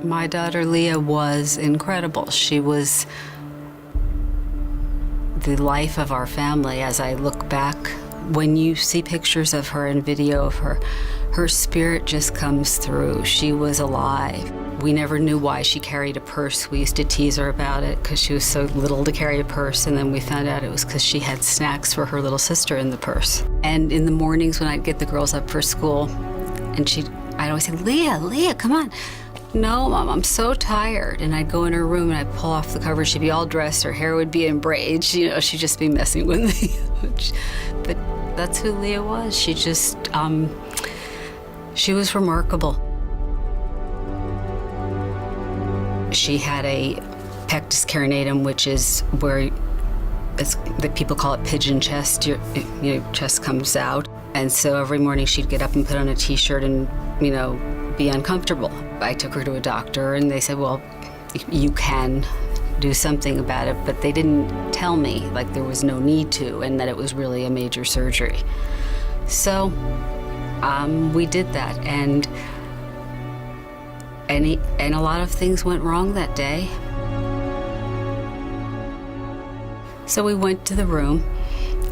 My daughter Leah was incredible. She was the life of our family. As I look back, when you see pictures of her and video of her, her spirit just comes through. She was alive. We never knew why she carried a purse. We used to tease her about it because she was so little to carry a purse, and then we found out it was because she had snacks for her little sister in the purse. And in the mornings when I'd get the girls up for school, and I'd always say, Leah, come on. No, Mom, I'm so tired. And I'd go in her room and I'd pull off the cover. She'd be all dressed, her hair would be in braids, you know, she'd just be messing with me. But that's who Leah was. She just, she was remarkable. She had a pectus carinatum, which is where that people call it pigeon chest. Your chest comes out. And so every morning she'd get up and put on a t-shirt and, you know, be uncomfortable. I took her to a doctor and they said, well, you can do something about it, but they didn't tell me, like there was no need to, and that it was really a major surgery. So we did that, and a lot of things went wrong that day. So we went to the room,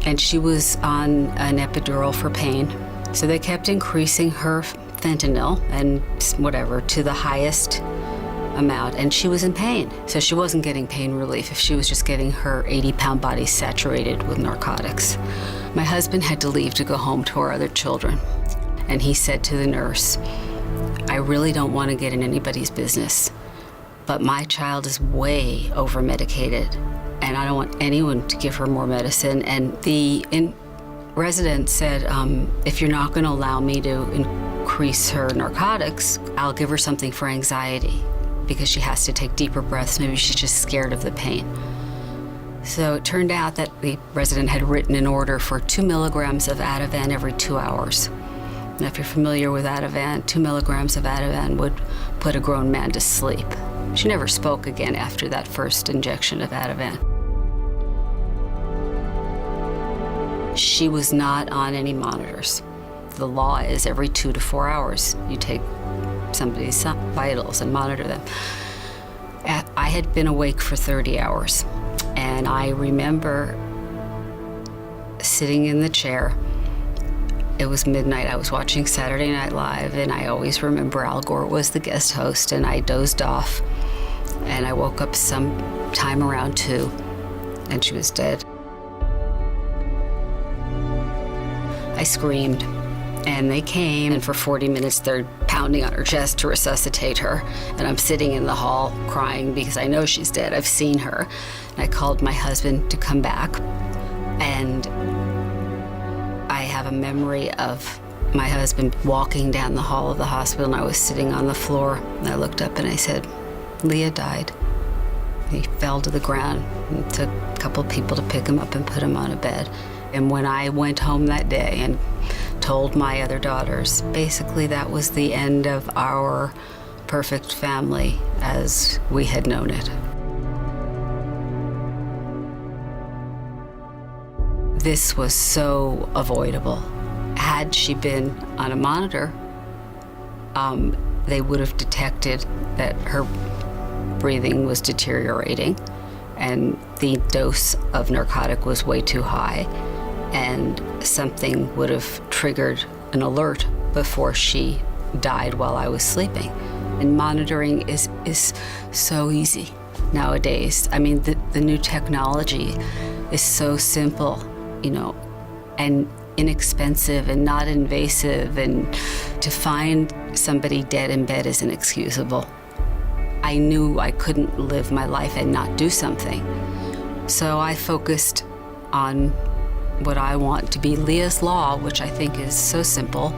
and she was on an epidural for pain. So they kept increasing her fentanyl and whatever to the highest amount, and she was in pain. So she wasn't getting pain relief if she was just getting her 80-pound body saturated with narcotics. My husband had to leave to go home to our other children, and he said to the nurse, I really don't want to get in anybody's business, but my child is way over-medicated, and I don't want anyone to give her more medicine. And the resident said, if you're not going to allow me to increase her narcotics, I'll give her something for anxiety, because she has to take deeper breaths. Maybe she's just scared of the pain. So it turned out that the resident had written an order for 2 milligrams of Ativan every 2 hours. Now, if you're familiar with Ativan, 2 milligrams of Ativan would put a grown man to sleep. She never spoke again after that first injection of Ativan. She was not on any monitors. The law is every 2 to 4 hours you take somebody's vitals and monitor them. I had been awake for 30 hours, and I remember sitting in the chair. It was midnight. I was watching Saturday Night Live, and I always remember Al Gore was the guest host, and I dozed off, and I woke up sometime around 2, and she was dead. I screamed, and they came, and for 40 minutes they're pounding on her chest to resuscitate her, and I'm sitting in the hall crying because I know she's dead. I've seen her. And I called my husband to come back, and I have a memory of my husband walking down the hall of the hospital, and I was sitting on the floor, and I looked up and I said, Leah died. He fell to the ground, and it took a couple people to pick him up and put him on a bed. And when I went home that day and told my other daughters, basically that was the end of our perfect family as we had known it. This was so avoidable. Had she been on a monitor, they would have detected that her breathing was deteriorating and the dose of narcotic was way too high, and something would have triggered an alert before she died while I was sleeping. And monitoring is so easy nowadays. I mean, the new technology is so simple, you know, and inexpensive and not invasive, and to find somebody dead in bed is inexcusable. I knew I couldn't live my life and not do something. So I focused on what I want to be Leah's Law, which I think is so simple: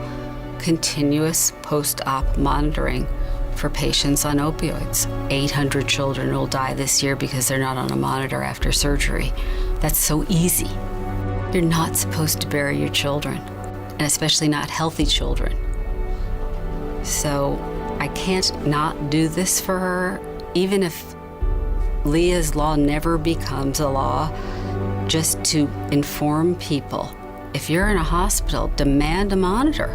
continuous post-op monitoring for patients on opioids. 800 children will die this year because they're not on a monitor after surgery. That's so easy. You're not supposed to bury your children, and especially not healthy children. So I can't not do this for her, even if Leah's Law never becomes a law, just to inform people. If you're in a hospital, demand a monitor.